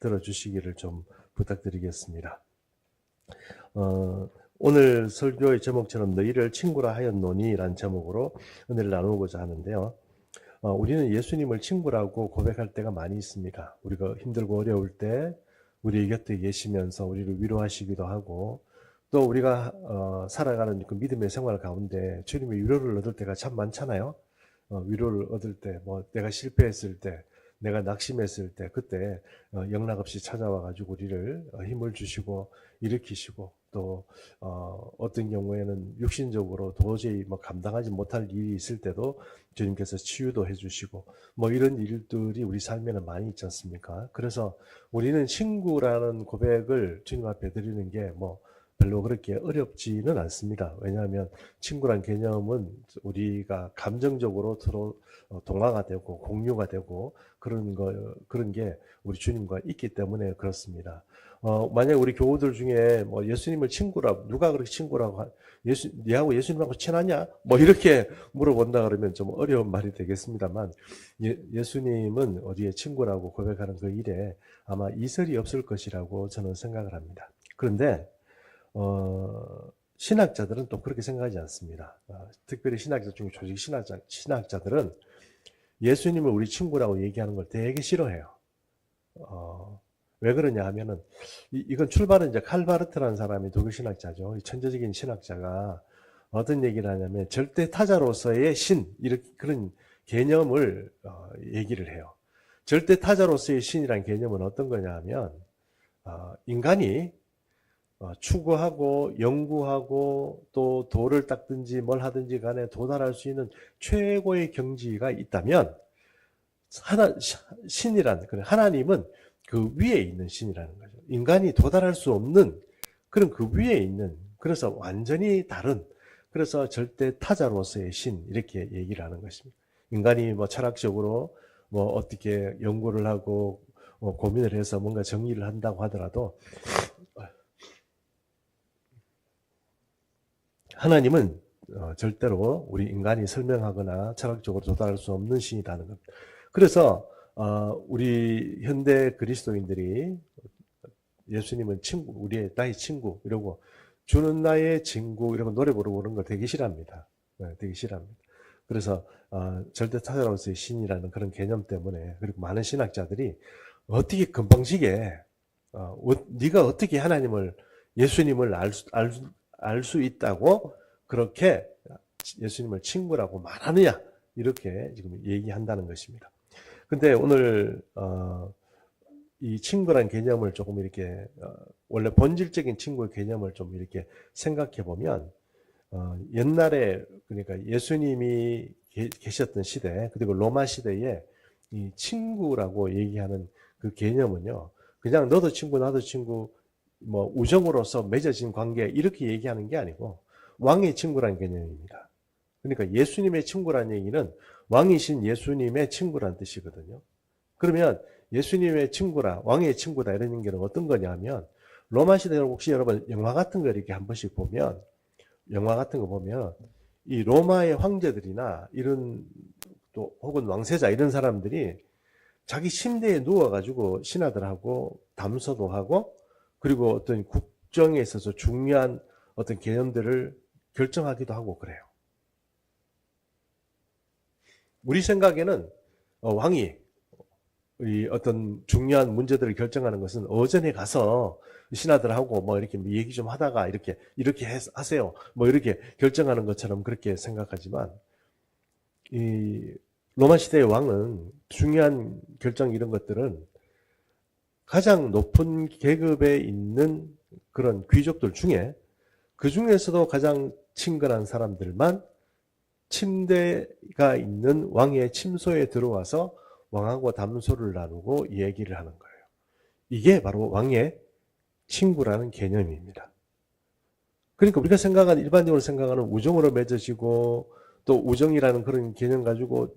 들어주시기를 좀 부탁드리겠습니다. 오늘 설교의 제목처럼 너희를 친구라 하였노니라는 제목으로 은혜를 나누고자 하는데요. 우리는 예수님을 친구라고 고백할 때가 많이 있습니다. 우리가 힘들고 어려울 때 우리 곁에 계시면서 우리를 위로하시기도 하고, 또 우리가 살아가는 그 믿음의 생활 가운데 주님의 위로를 얻을 때가 참 많잖아요. 위로를 얻을 때, 내가 실패했을 때, 내가 낙심했을 때, 그때 영락없이 찾아와가지고 우리를 힘을 주시고 일으키시고, 또 어떤 경우에는 육신적으로 도저히 감당하지 못할 일이 있을 때도 주님께서 치유도 해주시고, 이런 일들이 우리 삶에는 많이 있지 않습니까? 그래서 우리는 친구라는 고백을 주님 앞에 드리는 게 별로 그렇게 어렵지는 않습니다. 왜냐하면 친구란 개념은 우리가 감정적으로 서로 동화가 되고 공유가 되고 그런 게 우리 주님과 있기 때문에 그렇습니다. 만약 우리 교우들 중에 예수님을 친구라, 누가 그렇게 친구라고, 니하고 예수님하고 친하냐? 이렇게 물어본다 그러면 좀 어려운 말이 되겠습니다만, 예수님은 우리의 친구라고 고백하는 그 일에 아마 이설이 없을 것이라고 저는 생각을 합니다. 그런데, 신학자들은 또 그렇게 생각하지 않습니다. 특별히 신학자 중에 조직 신학자들은 예수님을 우리 친구라고 얘기하는 걸 되게 싫어해요. 왜 그러냐 하면은, 이건 출발은 이제 칼바르트라는 사람이 독일 신학자죠. 천재적인 신학자가 어떤 얘기를 하냐면, 절대 타자로서의 신, 이렇게 그런 개념을 얘기를 해요. 절대 타자로서의 신이라는 개념은 어떤 거냐 하면, 인간이 추구하고 연구하고 또 돌을 닦든지 뭘 하든지 간에 도달할 수 있는 최고의 경지가 있다면, 신이란, 하나님은 그 위에 있는 신이라는 거죠. 인간이 도달할 수 없는 그런 그 위에 있는, 그래서 완전히 다른, 그래서 절대 타자로서의 신, 이렇게 얘기를 하는 것입니다. 인간이 철학적으로 어떻게 연구를 하고 고민을 해서 뭔가 정리를 한다고 하더라도 하나님은 절대로 우리 인간이 설명하거나 철학적으로 도달할 수 없는 신이라는 것. 그래서 우리 현대 그리스도인들이 예수님은 친구, 나의 친구 이러고, 주는 나의 친구 이러고 노래 부르고 그런 거 되게 싫어합니다. 되게 싫어합니다. 그래서 절대 타자로서의 신이라는 그런 개념 때문에, 그리고 많은 신학자들이 어떻게 금방지게 네가 어떻게 하나님을, 예수님을 알 수 있다고 그렇게 예수님을 친구라고 말하느냐, 이렇게 지금 얘기한다는 것입니다. 근데 오늘 이 친구란 개념을 조금 이렇게 원래 본질적인 친구의 개념을 좀 이렇게 생각해 보면, 옛날에, 그러니까 예수님이 계셨던 시대, 그리고 로마 시대에 이 친구라고 얘기하는 그 개념은요, 그냥 너도 친구 나도 친구, 우정으로서 맺어진 관계 이렇게 얘기하는 게 아니고 왕의 친구란 개념입니다. 그러니까 예수님의 친구란 얘기는 왕이신 예수님의 친구란 뜻이거든요. 그러면 예수님의 친구라, 왕의 친구다 이런 얘기는 어떤 거냐면, 로마 시대에 혹시 여러분 영화 같은 거 이렇게 한 번씩 보면, 영화 같은 거 보면 이 로마의 황제들이나 이런, 또 혹은 왕세자 이런 사람들이 자기 침대에 누워가지고 신하들하고 담소도 하고, 그리고 어떤 국정에 있어서 중요한 어떤 개념들을 결정하기도 하고 그래요. 우리 생각에는 왕이 이 어떤 중요한 문제들을 결정하는 것은 어전에 가서 신하들하고 이렇게 얘기 좀 하다가 이렇게 하세요, 이렇게 결정하는 것처럼 그렇게 생각하지만, 이 로마 시대의 왕은 중요한 결정 이런 것들은 가장 높은 계급에 있는 그런 귀족들 중에, 그 중에서도 가장 친근한 사람들만 침대가 있는 왕의 침소에 들어와서 왕하고 담소를 나누고 얘기를 하는 거예요. 이게 바로 왕의 친구라는 개념입니다. 그러니까 우리가 일반적으로 생각하는 우정으로 맺어지고, 또 우정이라는 그런 개념 가지고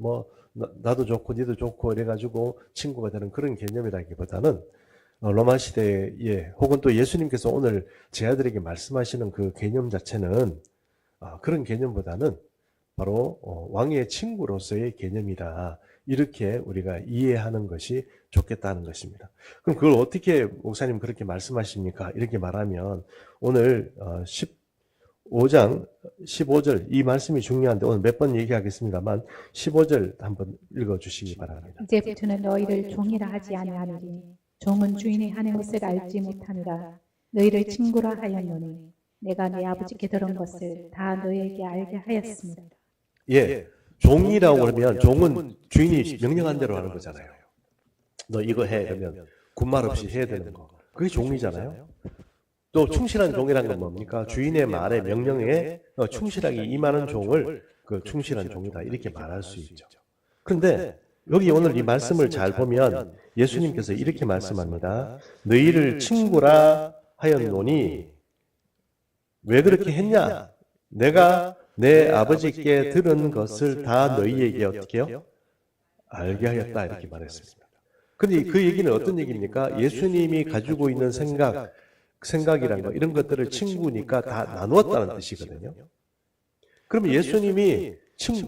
나도 좋고 니도 좋고 이래가지고 친구가 되는 그런 개념이라기보다는, 로마 시대에 혹은 또 예수님께서 오늘 제 아들에게 말씀하시는 그 개념 자체는 그런 개념보다는 바로 왕의 친구로서의 개념이다, 이렇게 우리가 이해하는 것이 좋겠다는 것입니다. 그럼 그걸 어떻게 목사님 그렇게 말씀하십니까? 이렇게 말하면 오늘 15장 15절 이 말씀이 중요한데 오늘 몇 번 얘기하겠습니다만 15절 한번 읽어주시기 바랍니다. 이제부터는 너희를 종이라 하지 아니하리니 종은 주인이 하는 것을 알지 못하느라 너희를 친구라 하였노니 내가 내 아버지께 들은 것을 다 너희에게 알게 하였습니다. 예, 종이라고 그러면 종은 주인이 명령한 대로 하는 거잖아요. 너 이거 해 그러면 군말 없이 해야 되는 거. 그게 종이잖아요. 또 충실한 종이라는 건 뭡니까? 주인의 말에 명령에 충실하게 임하는 종을 그 충실한 종이다 이렇게 말할 수 있죠. 그런데 여기 오늘 이 말씀을 잘 보면 예수님께서 이렇게 말씀합니다. 너희를 친구라 하였노니 왜 그렇게 했냐? 내가 내 아버지께 들은 것을 다 너희에게 어떻게 해요? 알게 하였다 이렇게 말했습니다. 근데 그 얘기는 어떤 얘기입니까? 예수님이 가지고 있는 생각이란 거 이런 것들을 친구니까 다 나누었다는 뜻이거든요. 그러면 예수님이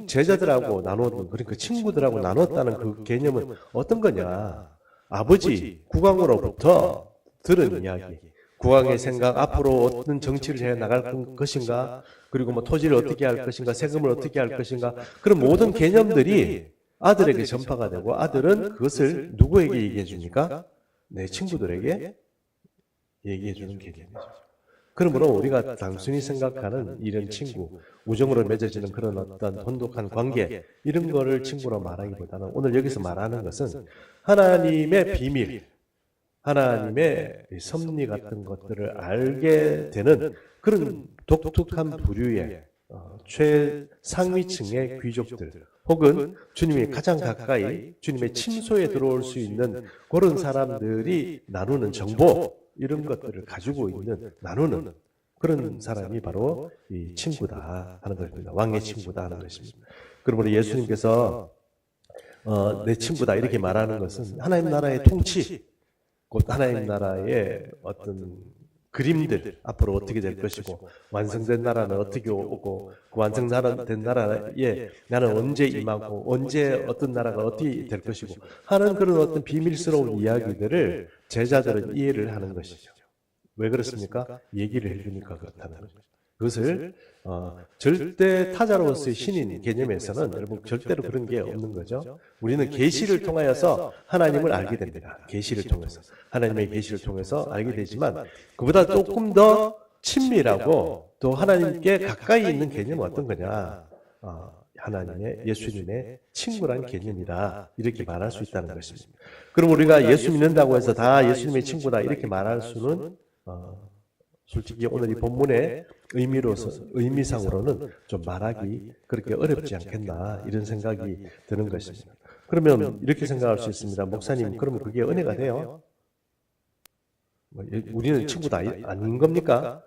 제자들하고 나누었던 그러니까 친구들하고 나눴다는 그 개념은 어떤 거냐? 아버지 국왕으로부터 들은 이야기, 국왕의 생각, 앞으로 어떤 정치를 해 나갈 것인가, 그리고 뭐 토지를 어떻게 할 것인가, 세금을 어떻게 할 것인가, 그런 모든 개념들이 아들에게 전파가 되고 아들은 그것을 누구에게 얘기해 줍니까? 내 친구들에게 얘기해 주는 개념이죠. 그러므로 우리가 단순히 생각하는 이런 친구, 우정으로 맺어지는 그런 어떤 혼독한 관계, 이런 거를 친구로 말하기보다는 오늘 여기서 말하는 것은 하나님의 비밀, 하나님의 섭리 같은 것들을 알게 되는 그런 독특한 부류의 최상위층의 귀족들, 혹은 주님이 가장 가까이 주님의 침소에 들어올 수 있는 그런 사람들이 나누는 정보, 이런 것들을 가지고 있는, 나누는 그런 사람이 바로 이 친구다 하는 것입니다. 왕의 친구다 하는 것입니다. 그러므로 예수님께서 내 친구다 이렇게 말하는 것은 하나님 나라의 통치, 곧 하나님 나라의 어떤 그림들, 앞으로 어떻게 될 것이고, 완성된 나라는 어떻게 오고, 그 완성된 나라에 나는 언제 임하고, 언제 어떤 나라가 어떻게 될 것이고, 하는 그런 어떤 비밀스러운 이야기들을 제자들은 이해를 하는 것이죠. 왜 그렇습니까? 얘기를 해주니까 그렇다는 거죠. 그것을 절대 타자로서의 신인 개념에서는 여러분 절대로 그런 게 없는 거죠. 우리는 계시를 통하여서 하나님을 알게 됩니다. 계시를 통해서 하나님의 계시를 통해서 알게 되지만 그보다 조금 더 친밀하고 또 하나님께 가까이 있는 개념은 어떤 거냐? 하나님의 예수님의 친구라는 개념이다 이렇게 말할 수 있다는 것입니다. 그럼 우리가 예수 믿는다고 해서 다 예수님의 친구다 이렇게 말할 수는 솔직히 오늘 이 본문의 의미상으로는 좀 말하기 그렇게 어렵지 않겠나 이런 생각이 드는 것입니다. 그러면 이렇게 생각할 수 있습니다. 목사님, 그러면 그게 은혜가 돼요? 우리는 친구다 아닌 겁니까?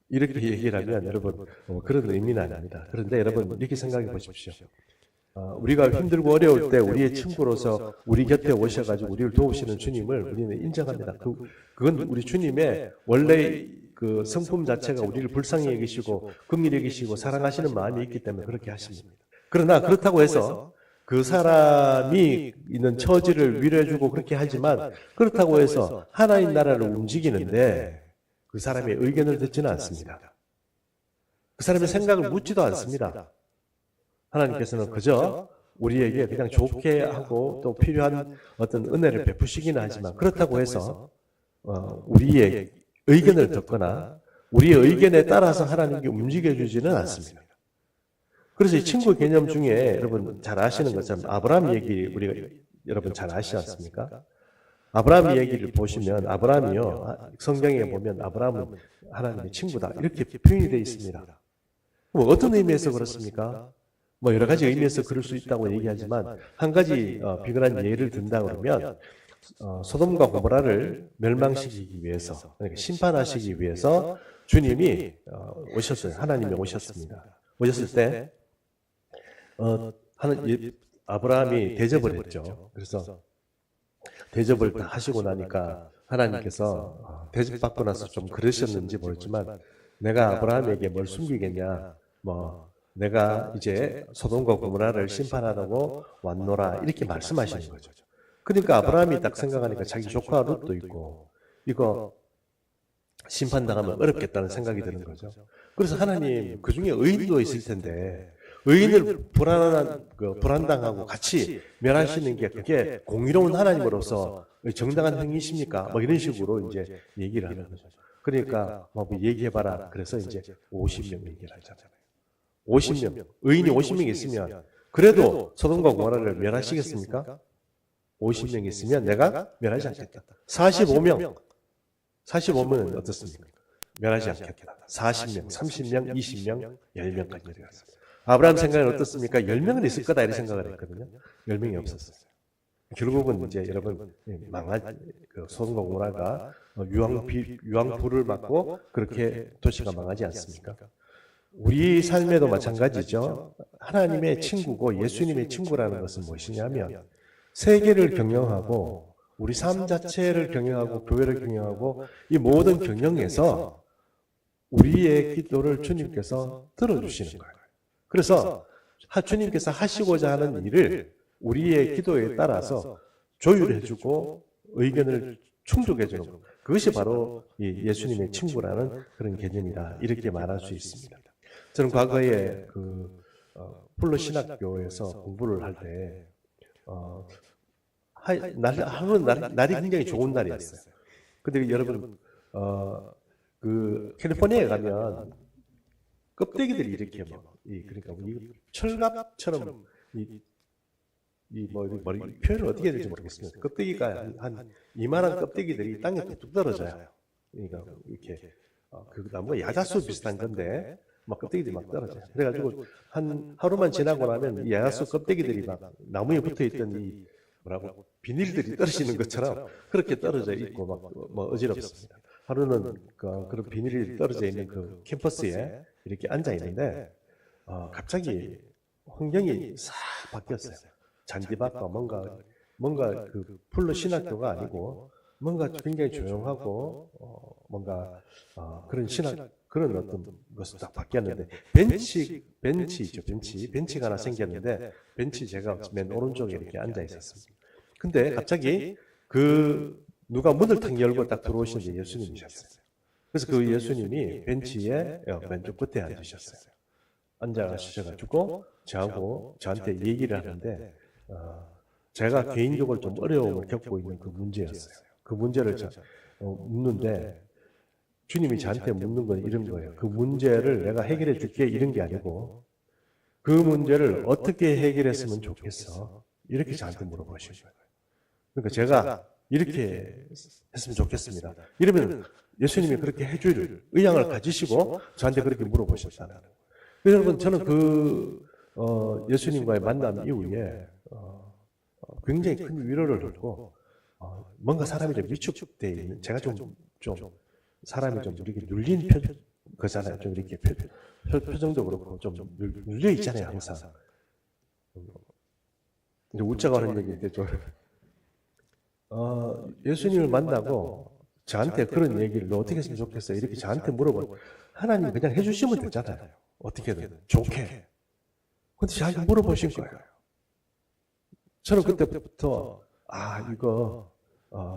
이렇게 얘기를 하면 여러분 그런 의미는 아닙니다. 그런데 여러분 이렇게 생각해 보십시오. 우리가 힘들고 어려울 때 우리의 친구로서 우리 곁에 오셔가지고 우리를 도우시는 주님을 우리는 인정합니다. 그건 우리 주님의 원래 그 성품 자체가 우리를 불쌍히 여기시고 긍휼히 여기시고 사랑하시는 마음이 있기 때문에 그렇게 하십니다. 그러나 그렇다고 해서 그 사람이 있는 처지를 위로해주고 그렇게 하지만 그렇다고 해서 하나님 나라를 움직이는데 그 사람의 의견을 듣지는 않습니다. 그 사람의 생각을 묻지도 않습니다. 하나님께서는 그저 우리에게 그냥 좋게 하고 또 필요한 어떤 은혜를 베푸시기는 하지만 그렇다고 해서 우리의 의견을 듣거나 우리의 의견에 따라서 하나님께 움직여주지는 않습니다. 그래서 이 친구 개념 중에 여러분 잘 아시는 것처럼 아브라함 얘기 우리가 여러분 잘 아시지 않습니까? 아브라함 얘기를 보시면 아브라함이요 성경에 보면 아브라함은 하나님의 친구다 이렇게 표현이 되어 있습니다. 뭐 어떤 의미에서 그렇습니까? 뭐 여러 가지 의미에서 그럴 수 있다고 얘기하지만 한 가지 비근한 예를 든다 그러면 소돔과 고모라를 멸망시키기 위해서 그러니까 심판하시기 위해서 주님이 오셨어요. 하나님이 오셨습니다. 오셨을 때 아브라함이 대접을 했죠. 그래서 대접을 다 하시고 나니까 하나님께서 대접받고 나서 좀 그러셨는지 모르지만 내가 아브라함에게 뭘 숨기겠냐 뭐 내가 이제 소돔과 고모라를 심판하라고 왔노라 이렇게 말씀하시는 거죠. 그러니까 아브라함이 딱 생각하니까 자기 조카 롯도 있고 이거 심판당하면 어렵겠다는 생각이 드는 거죠. 그래서 하나님 그 중에 의인도 있을 텐데 의인을 불안당하고 같이 멸하시는 게 그게 공의로운 하나님으로서 정당한 행위십니까? 뭐 이런 식으로 이제 얘기를 하는 거죠. 그러니까 뭐 얘기해봐라. 그래서 이제 50명 얘기를 하잖아요. 50명 의인이 50명 있으면 그래도 소돔과 고모라를 멸하시겠습니까? 50명 있으면 내가 멸하지 않겠다. 45명은 어떻습니까? 멸하지 않겠다. 40명, 30명, 20명, 10명까지 내려갔습니다. 아브라함 생각은 어떻습니까? 10명은 있을 거다 이렇게 생각을 했거든요. 10명이 없었어요. 결국은 이제 여러분 그 소돔과 고모라가 유황불을 맞고 그렇게 도시가 망하지 않습니까? 우리 삶에도 마찬가지죠. 하나님의 친구고 예수님의 친구라는 것은 무엇이냐면 세계를 경영하고 우리 삶 자체를 경영하고 교회를 경영하고 이 모든 경영에서 우리의 기도를 주님께서 들어주시는 거예요. 그래서 주님께서 하시고자 하는 일을 우리의 기도에 따라서 조율해주고 의견을 충족해주는 것. 그것이 바로 이 예수님의 친구라는 그런 개념이다. 이렇게 말할 수 있습니다. 저는 과거에 풀로 신학교에서 공부를 할 때 하루는 날이 굉장히 좋은 날이었어요. 근데 여러분 그 캘리포니아에 가면 껍데기들이 이렇게 그러니까 이 철갑처럼 머리 표현을 어떻게 해야 될지 모르겠습니다. 껍데기가 한 이만한 껍데기들이 땅에 뚝뚝 떨어져요. 그러니까 이렇게 그 나무가 야자수 비슷한 건데 막 껍데기들이 막 떨어져요. 그래가지고 한 하루만 지나고 나면 이 야자수 껍데기들이 막 나무에 붙어 있던 이 비닐들이 떨어지는 것처럼 그렇게 떨어져 있고 뭐 어지럽습니다. 하루는 그런 비닐이 떨어져 있는 그 캠퍼스에 이렇게 앉아 있는데 갑자기 환경이 싹 바뀌었어요. 잔디밭과 뭔가 그 풀로 신학교가 아니고 뭔가 굉장히 조용하고 뭔가 그런 어떤 것이 딱 바뀌었는데 벤치가 하나 생겼는데 제가 맨 오른쪽에 이렇게 앉아 있었습니다. 근데 갑자기 누가 문을 탁 열고 딱 들어오시는데 예수님이셨어요. 그래서 그 예수님이 벤치에 왼쪽 끝에 앉으셨어요. 앉아가셔가지고 저한테 얘기를 하는데 제가 개인적으로 좀 어려움을 겪고 있는 그 문제였어요. 그 문제를 묻는데 주님이 저한테 묻는 건 이런 거예요. 그 문제를 내가 해결해 줄게 이런 게 아니고 그 문제를 어떻게 해결했으면 좋겠어? 이렇게 저한테 물어보신 거예요. 그러니까 제가 이렇게 했으면 좋겠습니다. 이러면 예수님이 그렇게 해줄 의향을 가지시고 저한테 그렇게 물어보셨다는 거예요. 여러분 저는 예수님과의 만남 이후에 굉장히 큰 위로를 얻고 뭔가 사람이 좀 위축되어 있는 제가 좀 사람이 좀 이렇게 눌린 거잖아요. 좀 이렇게 표정도 그렇고 좀 눌려 있잖아요, 항상. 근데 웃자고 하는 얘기인데 예수님을 만나고 저한테 그런 얘기를 너 어떻게 했으면 좋겠어? 이렇게 저한테 물어보고 하나님 그냥 해주시면 되잖아요. 어떻게든 좋게. 근데 저한테 물어보신 거예요. 저는 그때부터 이거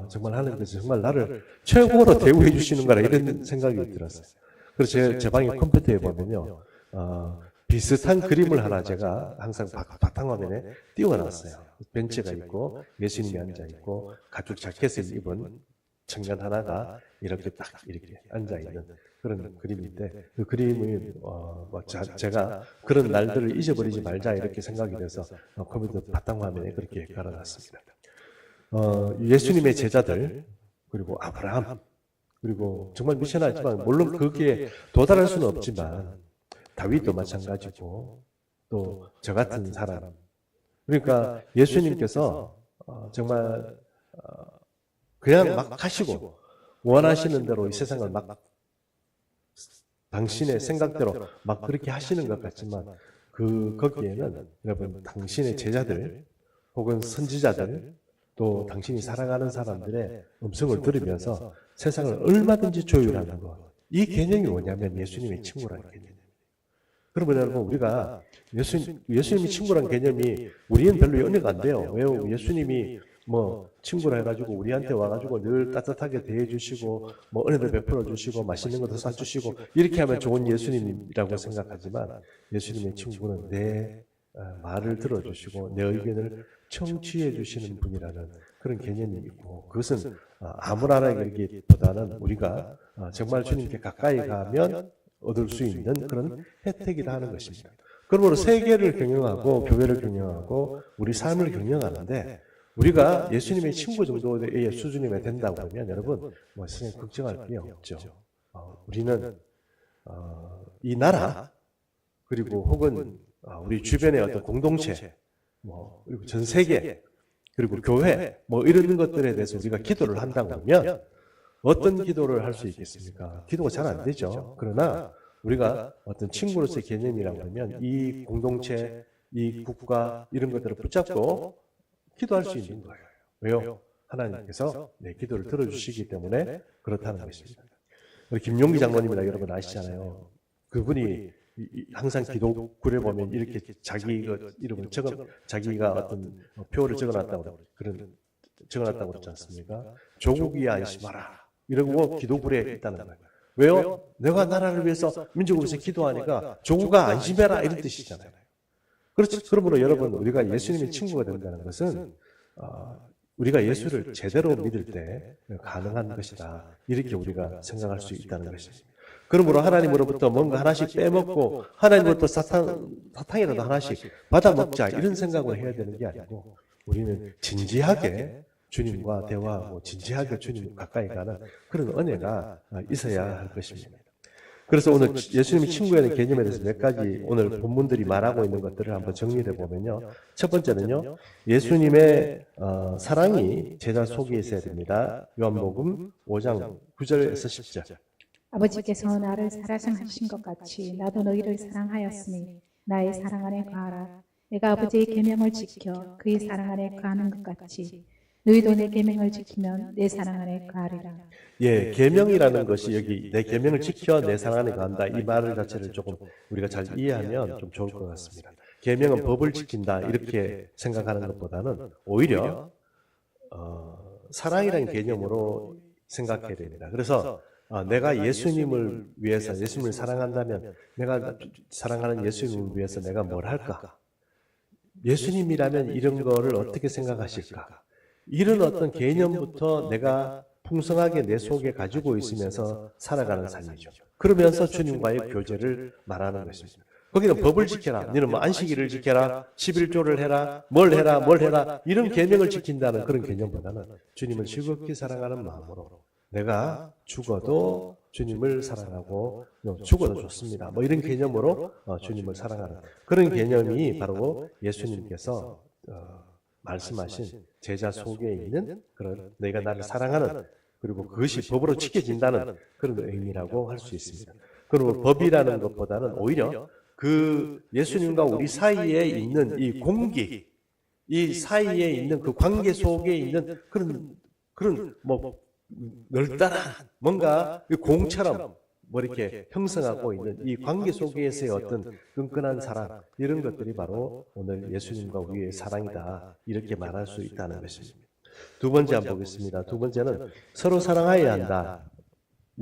정말 하나님께서 정말 나를 최고로 대우해 주시는구나 이런 생각이 들었어요. 그래서 제 방에 컴퓨터에 보면요 비슷한 그림을 하나 제가 항상 바탕화면에 띄워놨어요. 벤치가 있고 예수님이 앉아 있고 가죽 자켓을 입은 청년 하나가 이렇게 딱 이렇게 앉아 있는 그런 그림인데 그 그림을 제가 그런 날들을 잊어버리지 말자 이렇게 생각이 돼서 컴퓨터 바탕화면에 그렇게 깔아놨습니다. 예수님의 제자들 그리고 아브라함 그리고 정말 미션하지만 물론 거기에 도달할 수는 없지만 다윗도 마찬가지고 또 저 같은 사람 그러니까 예수님께서 정말 그냥 막 하시고 원하시는 대로 이 세상을 막 당신의 생각대로 막 그렇게 하시는 것 같지만 거기에는 여러분 당신의 제자들 혹은 선지자들 또 당신이 사랑하는 사람들의 음성을 들으면서 세상을 얼마든지 조율하는 것. 이 개념이 뭐냐면 예수님의 친구라는 개념입니다. 그러면 여러분 우리가 예수님이 친구란 개념이 우리는 별로 연애가 안 돼요. 왜요? 예수님이 뭐 친구라 해가지고 우리한테 와가지고 늘 따뜻하게 대해주시고 뭐 은혜를 베풀어 주시고 맛있는 것도 사주시고 이렇게 하면 좋은 예수님이라고 생각하지만 예수님의 친구는 내 말을 들어주시고 내 의견을 청취해 주시는 분이라는 그런 개념이 있고 그것은 아무나라 얘기보다는 우리가 정말 주님께 가까이 가면 얻을 수 있는 그런 혜택이라 하는 것입니다. 그러므로 세계를 경영하고 교회를 경영하고 우리 삶을 경영하는데 우리가 예수님의 친구 정도의 수준이면 된다고 하면 여러분 뭐 세상에 걱정할 게 없죠. 우리는 이 나라 그리고 혹은 우리 주변의 어떤 공동체 뭐 그리고 전 세계 그리고 교회 뭐 이런 것들에 대해서 우리가 기도를 한다고 하면 어떤 기도를 할 수 있겠습니까? 기도가 잘 안 되죠. 그러나 우리가 어떤 친구로서의 개념이라고 하면 이 공동체, 이 국가 이런 것들을 붙잡고 기도할 수 있는 거예요. 왜요? 하나님께서 내 기도를 들어주시기 때문에 그렇다는 것입니다. 우리 김용기 장로님이라 여러분 아시잖아요. 그분이 항상 기도글에 보면 이렇게 자기 이름을 자기가 어떤 표를 적어놨다고 그러지 않습니까? 조국이 안심하라. 이러고 기도글에 있다는 거예요. 왜요? 내가 나라를 위해서 민족을 위해서 기도하니까 조국아 안심해라 이런 뜻이잖아요. 그렇죠. 그러므로 여러분 우리가 예수님의 친구가 된다는 것은 우리가 예수를 제대로 믿을 때 가능한 것이다. 이렇게 우리가 생각할 수 있다는 것입니다. 그러므로 하나님으로부터 뭔가 하나씩 빼먹고 하나님으로부터 사탕이라도 하나씩 받아먹자 이런 생각을 해야 되는 게 아니고 우리는 진지하게 주님과 대화하고 진지하게 주님 가까이 가는 그런 은혜가 있어야 할 것입니다. 그래서 오늘 예수님이 친구라는 개념에 대해서 몇 가지 오늘 본문들이 말하고 있는 것들을 한번 정리해 보면요. 첫 번째는요. 예수님의 사랑이 제자 속에 있어야 됩니다. 요한복음 5장 9절에서 10절. 아버지께서 나를 사랑하신 것 같이 나도 너희를 사랑하였으니 나의 사랑 안에 거하라. 내가 아버지의 계명을 지켜 그의 사랑 안에 거하는 것 같이 너희도 내 계명을 지키면 내 사랑 안에 거하리라. 예, 계명이라는 것이 여기 내 계명을 지켜 내 사랑 안에 거한다. 이 말 자체를 조금 우리가 잘 이해하면 좀 좋을 것 같습니다. 계명은 법을 지킨다 이렇게 생각하는 것보다는 오히려 사랑이라는 개념으로 생각해야 됩니다. 그래서 내가 예수님을 위해서 예수님을 사랑한다면 내가 사랑하는 예수님을 위해서 내가 뭘 할까? 예수님이라면 이런 거를 어떻게 생각하실까? 이런 어떤 개념부터 내가 풍성하게 내 속에 가지고 있으면서 살아가는 삶이죠. 그러면서 주님과의 교제를 말하는 것입니다. 거기는 법을 지켜라. 너는 뭐 안식일을 지켜라. 11조를 해라. 뭘 해라. 이런 계명을 지킨다는 그런 개념보다는 주님을 즐겁게 사랑하는 마음으로 내가 죽어도 주님을 사랑하고 죽어도 좋습니다. 뭐 이런 개념으로 주님을 사랑하는 그런 개념이 바로 예수님께서 말씀하신 제자 속에 있는 그런 너희가 나를 사랑하는 그리고 그것이 법으로 지켜진다는 그런 의미라고 할 수 있습니다. 그리고 법이라는 것보다는 오히려 그 예수님과 우리 사이에 있는 이 공기, 이 사이에 있는 그 관계 속에 있는 그런 뭐 널따란 뭔가 공처럼 뭐 이렇게 형성하고 있는 이 관계 속에서의 어떤 끈끈한 사랑 이런 것들이 바로 오늘 예수님과 우리의 사랑이다 이렇게 말할 수 있다는 것입니다. 두 번째 한번 보겠습니다. 두 번째는 서로 사랑하여야 한다.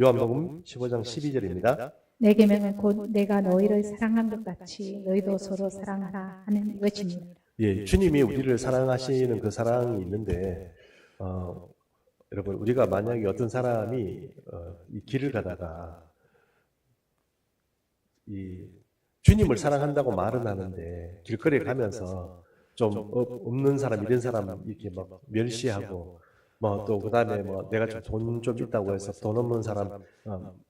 요한복음 15장 12절입니다. 내 계명은 곧 내가 너희를 사랑한 것 같이 너희도 서로 사랑하라 하는 이것입니다. 예, 주님이 우리를 사랑하시는 그 사랑이 있는데 여러분 우리가 만약에 어떤 사람이 이 길을 가다가 이 주님을 사랑한다고 말은 하는데 길거리에 가면서 좀 없는 사람 이런 사람 이렇게 막 멸시하고 뭐 또 그다음에 뭐 내가 돈 좀 있다고 해서 돈 없는 사람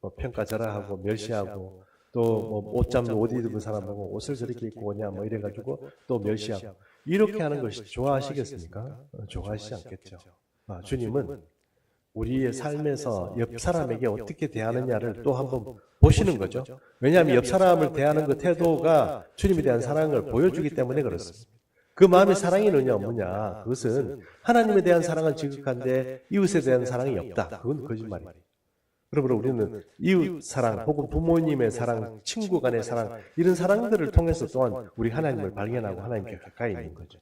뭐 평가절하하고 멸시하고 또 뭐 옷 잡는 옷 입은 사람 보고 옷을 저렇게 입고 오냐 뭐 이래가지고 또 멸시하고 이렇게 하는 것이 좋아하시겠습니까? 좋아하시지 않겠죠. 주님은 우리의 삶에서 옆 사람에게 어떻게 대하느냐를 또 한번 보시는 거죠. 왜냐하면 옆 사람을 대하는 그 태도가 주님에 대한 사랑을 보여주기 때문에 그렇습니다. 그 마음에 사랑이 있느냐 없느냐 그것은 하나님에 대한 사랑은 지극한데 이웃에 대한 사랑이 없다. 그건 거짓말이에요. 그러므로 우리는 이웃 사랑 혹은 부모님의 사랑, 친구 간의 사랑 이런 사랑들을 통해서 또한 우리 하나님을 발견하고 하나님께 가까이 있는 거죠.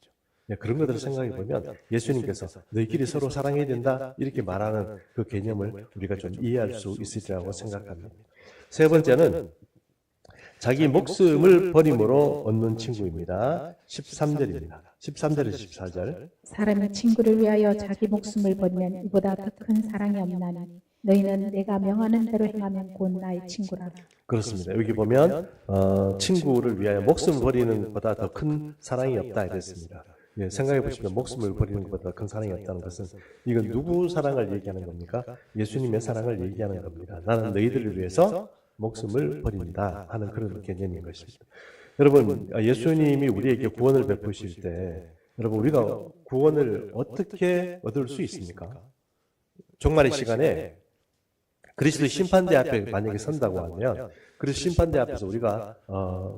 네, 그런 것들을 생각해 보면 예수님께서 너희끼리 서로 사랑해야 된다 이렇게 말하는 그 개념을 우리가 좀 이해할 수 있으리라고 생각합니다. 세 번째는 자기 목숨을 버림으로 얻는 친구입니다. 13절입니다. 13절에서 14절. 사람이 친구를 위하여 자기 목숨을 버리면 이보다 더 큰 사랑이 없나니 너희는 내가 명하는 대로 행하면 곧 나의 친구라. 그렇습니다. 여기 보면 친구를 위하여 목숨을 버리는 것보다 더 큰 사랑이 없다 이랬습니다. 예, 생각해 보시면 목숨을 버리는 것보다 큰 사랑이 없다는 것은 이건 누구 사랑을 얘기하는 겁니까? 예수님의 사랑을 얘기하는 겁니다. 나는 너희들을 위해서 목숨을 버린다 하는 그런 개념인 것입니다. 여러분, 예수님이 우리에게 구원을 베푸실 때 여러분 우리가 구원을 어떻게 얻을 수 있습니까? 종말의 시간에 그리스도 심판대 앞에 만약에 선다고 하면 그리스도 심판대 앞에서 우리가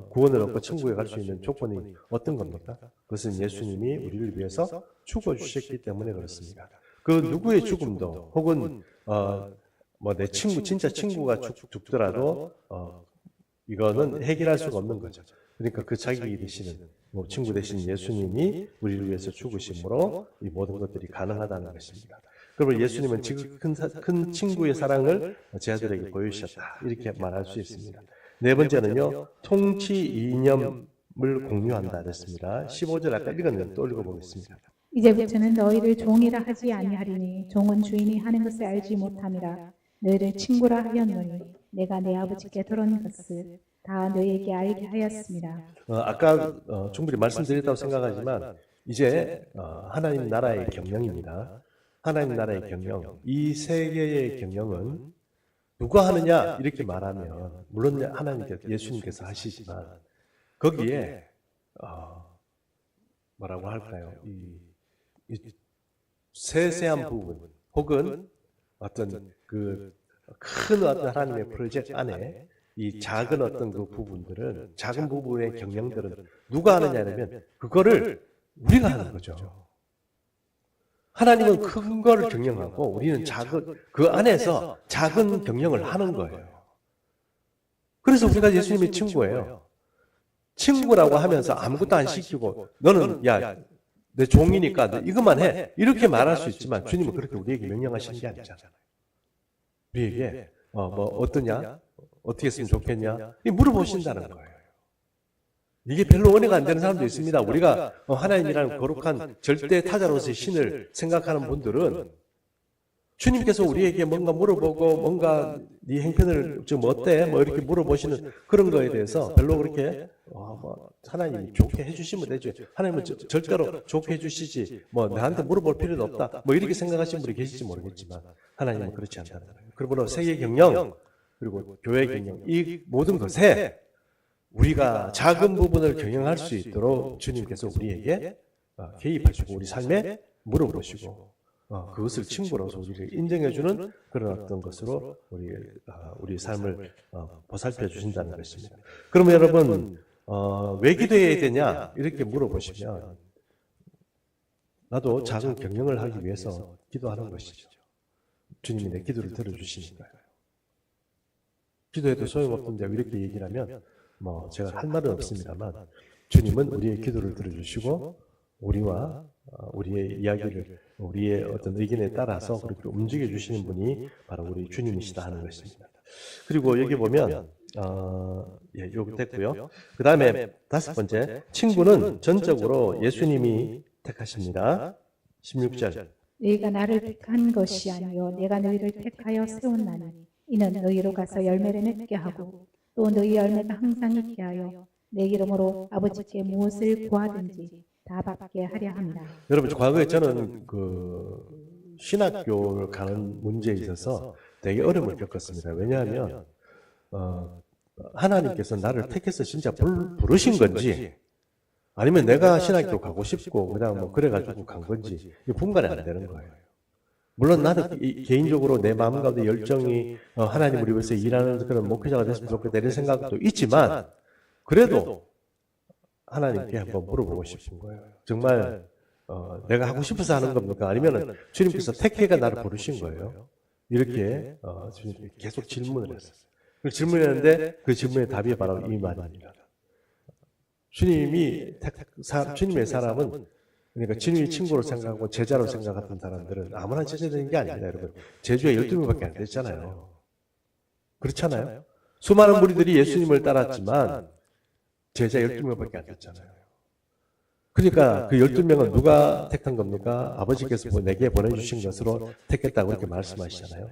구원을 얻고 천국에 갈 수 있는 조건이 어떤 겁니까? 그것은 예수님이 우리를 위해서 죽어주셨기 때문에 그렇습니다. 그 누구의 죽음도 혹은 뭐 내 친구 진짜 친구가 죽더라도 이거는 해결할 수가 없는 거죠. 그러니까 그 자기 되시는 뭐 친구 되신 예수님이 우리를 위해서 죽으심으로 이 모든 것들이 가능하다는 것입니다. 그러면 예수님은 지금 큰 친구의 사랑을 제 아들에게 보여주셨다 이렇게 말할 수 있습니다. 네 번째는요, 통치 이념을 공유한다 그랬습니다. 15절 아까 읽었는데 또 읽어보겠습니다. 이제부터는 너희를 종이라 하지 아니하리니 종은 주인이 하는 것을 알지 못함이라. 너희를 친구라 하였노니 내가 내 아버지께 들은 것을 다 너희에게 알게 하였습니다. 아까 충분히 말씀드렸다고 생각하지만 이제 하나님 나라의 경영입니다. 하나님 나라의 경영, 이 세계의 경영은 누가 하느냐 이렇게 말하면 물론 하나님께서 예수님께서 하시지만 거기에 뭐라고 할까요? 이 세세한 부분 혹은 어떤 그 큰 어떤 하나님의 프로젝트 안에 이 작은 어떤 그 부분들은 작은 부분의 경영들은 누가 하느냐면 그거를 우리가 하는 거죠. 하나님은 큰 거를 경영하고 우리는 작은 그 안에서 작은 경영을 하는 거예요. 그래서 우리가 예수님의 친구예요. 친구라고 하면서 아무것도 안 시키고 너는 야 내 종이니까 너 이것만 해 이렇게 말할 수 있지만 주님은 그렇게 우리에게 명령하시는 게 아니잖아요. 우리에게 뭐 어떠냐? 어떻게 했으면 좋겠냐? 물어보신다는 거예요. 이게 별로 은혜가 안 되는 사람도 있습니다. 우리가 하나님이라는 거룩한 절대 타자로서의 신을 생각하는 분들은 주님께서 우리에게 뭔가 물어보고 뭔가 네 행편을 지금 어때? 뭐 이렇게 물어보시는 그런 거에 대해서 별로 그렇게 하나님이 좋게 해주시면 되죠. 하나님은 절대로 좋게 해주시지 뭐 나한테 물어볼 필요도 없다. 뭐 이렇게 생각하시는 분이 계실지 모르겠지만 하나님은 그렇지 않다는 거예요. 그리고 세계 경영 그리고 교회 경영 이 모든 것에 우리가 작은 부분을 경영할 수 있도록 주님께서 우리에게 개입하시고 우리 삶에 물어보시고 그것을 친구로서 우리를 인정해주는 그런 어떤 것으로 우리 삶을 보살펴 주신다는 것입니다. 그러면 여러분 왜 기도해야 되냐 이렇게 물어보시면 나도 작은 경영을 하기 위해서 기도하는 것이죠. 주님이 내 기도를 들어주시니까요. 기도해도 소용없던데 이렇게 얘기를 하면 뭐 제가 할 말은 없습니다만 주님은 우리의 기도를 들어주시고 우리와 우리의 이야기를 우리의 어떤 의견에 따라서 그렇게 움직여 주시는 분이 바로 우리 주님이시다 하는 것입니다. 그리고 여기 보면 여기 됐고요. 그 다음에 다섯 번째 친구는 전적으로 예수님이 택하십니다. 16절 너희가 나를 택한 것이 아니요 내가 너희를 택하여 세웠나니 이는 너희로 가서 열매를 맺게 하고 또 너희 열매가 항상 있게 하여 내 이름으로 아버지께 무엇을 구하든지 다 받게 하려 합니다. 여러분 과거에 저는 그 신학교를 가는 문제에 있어서 되게 어려움을 겪었습니다. 왜냐하면 하나님께서 나를 택해서 진짜 부르신 건지 아니면 내가 신학교 가고 싶고 그냥 뭐 그래가지고 간 건지 분간이 안 되는 거예요. 물론 나도 개인적으로 내 마음 가운데 열정이 하나님 우리 위해서 일하는 그런 목회자가 됐으면 좋겠다 이런 생각도 있지만 그래도 하나님께 한번 물어보고 싶은 거예요. 정말 내가 하고 싶어서 하는 겁니까? 아니면 주님께서 택해가 나를 부르신 거예요? 이렇게 주님께 계속 질문을 했어요. 그 질문했는데 그 질문의 답이 바로 이 말입니다. 주님의 사람은 그러니까 주님의 친구로 생각하고 제자로 생각했던 사람들은 아무나 제자되는 게 아닙니다, 여러분. 제주에 12명밖에 안 됐잖아요. 그렇잖아요. 수많은 무리들이 예수님을 따랐지만 제자 12명밖에 안 됐잖아요. 그러니까 그 12명은 누가 택한 겁니까? 아버지께서 내게 보내주신 것으로 택했다고 그렇게 말씀하시잖아요.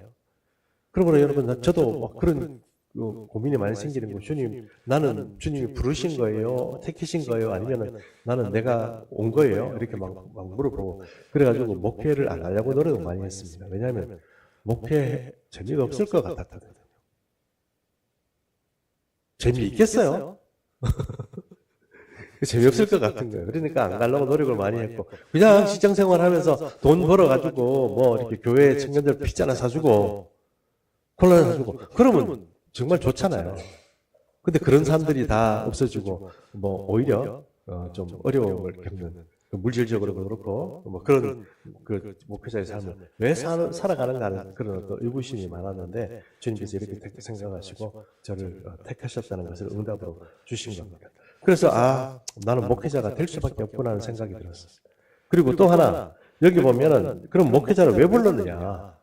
그러므로 여러분, 저도 막 그런 고민이 많이 생기는 거, 주님, 나는 주님이 부르신 거예요? 택하신 거예요? 아니면 나는 내가 온 거예요? 이렇게 막 물어보고, 그래가지고 목회를 안 하려고 노력을 많이 했습니다. 왜냐하면 목회 재미가 없을 것 같았거든요. 재미있겠어요? 재미없을 것 같은 거예요. 그러니까 안 가려고 노력을 많이 했고, 그냥 시장 생활 하면서 돈 벌어가지고, 뭐, 이렇게 교회 청년들 피자나 사주고, 콜라 사주고, 그러면 정말 좋잖아요. 근데 그런 사람들이 다 없어지고, 뭐, 오히려, 좀 어려움을 겪는, 물질적으로도 그렇고, 뭐 그런, 목회자의 삶을 왜 살아가는가 하는 그런 어떤 의구심이 많았는데, 주님께서 이렇게 생각하시고, 저를 택하셨다는 것을 응답으로 주신 겁니다. 그래서, 나는 목회자가 될 수밖에 없구나 하는 생각이 들었어요. 그리고 또 하나, 여기 보면은, 그럼 목회자를 왜 불렀느냐?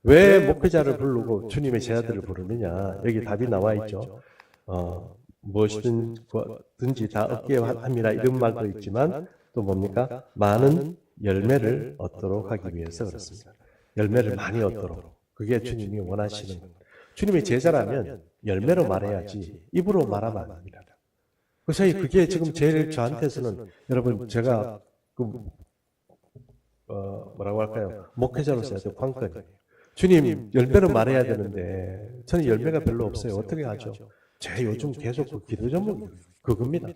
왜 목회자를 부르고 주님의 제자들을 부르느냐? 여기 답이 나와 있죠. 무엇이든지 다 얻게 함이라 이런 말도 있지만, 또 뭡니까? 많은 열매를 얻도록 하기 위해서 그렇습니다. 열매를 많이 얻도록. 그게 주님이 원하시는 겁니다. 주님의 제자라면 열매로 말해야지 입으로 말하면 안 됩니다. 그래서 그게 지금 제일 저한테서는, 여러분, 제가 뭐라고 할까요? 목회자로서의 관건이에요. 주님, 열매로 말해야 되는데 저는 열매가 별로 없어요. 어떻게 하죠? 제가 요즘 계속 그 기도 제목이 그겁니다.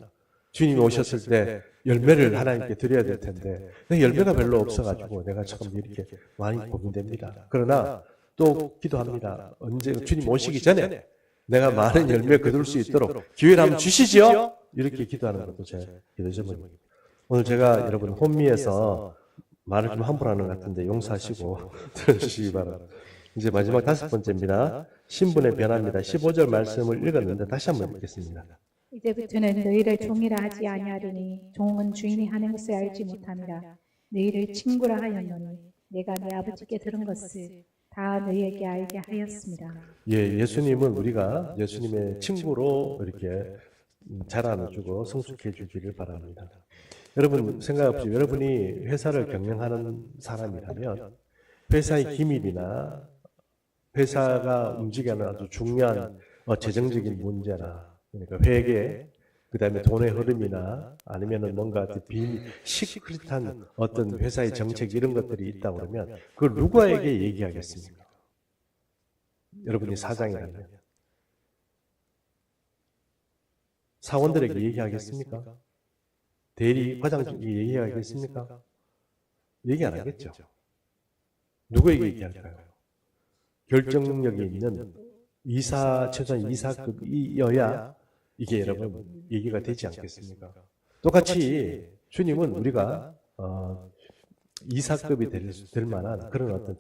주님이 오셨을 때 열매를 하나님께 드려야 될 텐데 열매가 별로 없어가지고 내가 참 이렇게 많이 고민됩니다. 그러나 또 기도합니다. 언제 주님 오시기 전에 내가 많은 열매 거둘 수 있도록 기회를 한번 주시지요? 이렇게 기도하는 것도 제 기도 제목입니다. 오늘 제가 여러분 혼미에서 말을 좀 함부로 하는 것 같은데 용서하시고 들어주시기 바랍니다. 이제 마지막 5번째입니다. 신분의 변화입니다. 15절 말씀을 읽었는데 다시 한번 읽겠습니다. 이제부터는 너희를 종이라 하지 아니하리니 종은 주인이 하는 것을 알지 못함이라. 너희를 친구라 하였노니 내가 내 아버지께 들은 것을 다 너희에게 알게 하였습니다. 예, 예수님은 우리가 예수님의 친구로 이렇게 잘 안아주고 성숙해 주기를 바랍니다. 여러분 생각해보세요. 여러분이 회사를 경영하는 사람이라면 회사의 기밀이나 회사가 움직이는 아주 중요한 재정적인 문제나, 그러니까 회계, 그 다음에 돈의 흐름이나 아니면은 뭔가 시크릿한 어떤 회사의 정책 이런 것들이 있다 그러면 그걸 누구에게 얘기하겠습니까? 여러분이 사장이라면 사원들에게 얘기하겠습니까? 대리 과장에게 얘기하겠습니까? 얘기 안 하겠죠. 누구에게 얘기할까요? 결정력이 있는 최소한 이사급이어야 이게 여러분 얘기가 되지 않겠습니까? 똑같이 주님은 우리가 이사급이 될 만한 그런 어떤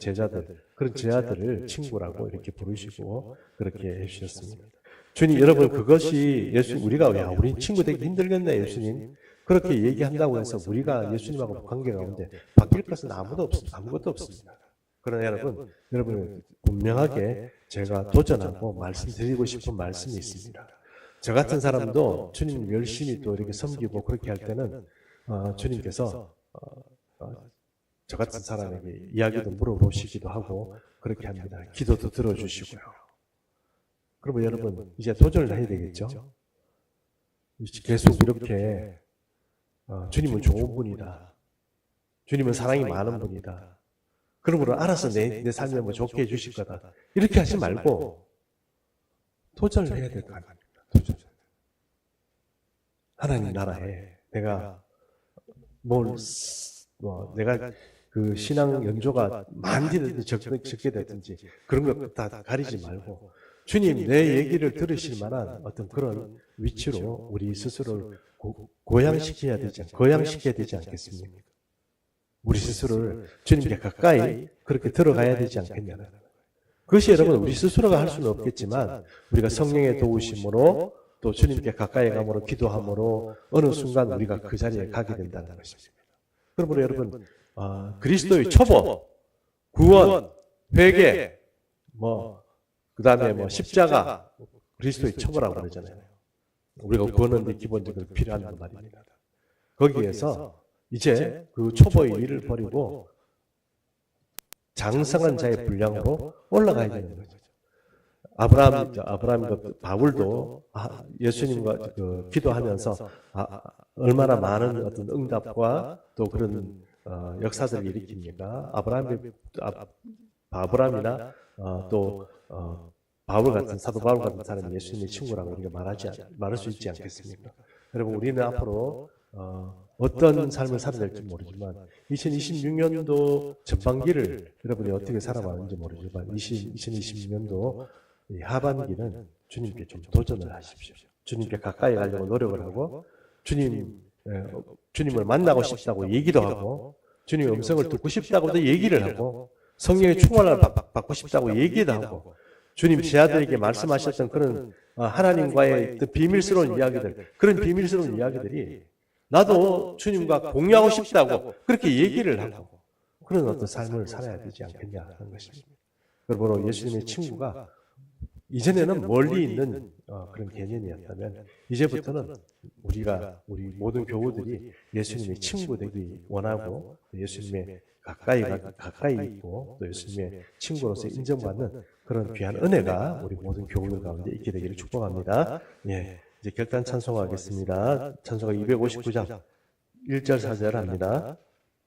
그런 제자들을 친구라고 이렇게 부르시고 그렇게 해주셨습니다. 주님, 여러분, 그것이 우리가, 우리 친구 되기 힘들겠네, 예수님. 그렇게 얘기한다고 해서 우리가 예수님하고 관계 가운데 바뀔 것은 아무것도 없습니다. 그러나 여러분, 분명하게 제가 도전하고 말씀드리고 싶은 말씀이 있습니다. 저 같은 사람도 주님 열심히 또 이렇게 섬기고 그렇게 할 때는, 주님께서, 저 같은 사람에게 이야기도 물어보시기도 하고 그렇게 합니다. 기도도 들어주시고요. 그러면 여러분, 이제 도전을 해야 되겠죠? 계속 이렇게, 주님은 좋은 분이다. 주님은 사랑이 많은 분이다. 그러므로 알아서 내 삶을 뭐 좋게 해주실 거다. 이렇게 하지 말고, 도전을 해야 될 거 아닙니까? 도전. 하나님 나라에 내가 내가 그 신앙 연조가 많든지 적게 됐든지 그런 것 다 가리지 말고, 주님 내 얘기를 들으실 만한 어떤 그런 위치로 우리 스스로를 고양시켜야 되지 않겠습니까? 우리 스스로를 주님께 가까이 그렇게 들어가야 되지 않겠냐. 그것이 여러분 우리 스스로가 할 수는 없겠지만 우리가 성령의 도우심으로 또 주님께 가까이 감으로 기도함으로 어느 순간 우리가 그 자리에 가게 된다는 것입니다. 그러므로 여러분 그리스도의 초보, 구원, 회개, 그 다음에 십자가, 그리스도의 초보라고 그러잖아요. 우리가 구원하는데 기본적으로 필요한 거 말입니다. 거기에서 이제 그 초보의 일을 버리고 장성한 자의 분량으로 올라가야 되는 거죠. 바울도 예수님과 기도하면서 얼마나 많은 어떤 응답과 또 그런 역사들을 일으킵니까? 아브라함이나 또 바울 같은 사도 바울 같은 사람이 예수님의 친구라고 우리가 말할 수 있지 않겠습니까? 여러분 우리는 앞으로 어떤 삶을 살아야 될지 모르지만 2026년도 전반기를 여러분이 어떻게 살아가는지 모르지만 2026년도 하반기는 주님께 좀 도전을 하십시오. 주님께 가까이 가려고 노력을 하고 주님을 만나고 싶다고 얘기도 하고 주님의 음성을 듣고 싶다고도 얘기를 하고 성령의 충만을 받고 싶다고 얘기도 하고 주님 제 아들에게 말씀하셨던 그런 하나님과의 비밀스러운 이야기들, 그런 비밀스러운 이야기들이 나도 주님과 공유하고 싶다고 그렇게 얘기를 하고 그런 어떤 삶을 살아야 되지 않겠냐 하는 것입니다. 그러므로 예수님의 친구가 이전에는 멀리 있는 그런 개념이었다면 이제부터는 우리 모든 교우들이 예수님의 친구 되기 원하고 예수님의 가까이 있고 또 예수님의 친구로서 인정받는 그런 귀한 은혜가 우리 모든 교우들 가운데 있게 되기를 축복합니다. 예, 이제 결단 찬송하겠습니다. 찬송가 259장 1절 4절 합니다.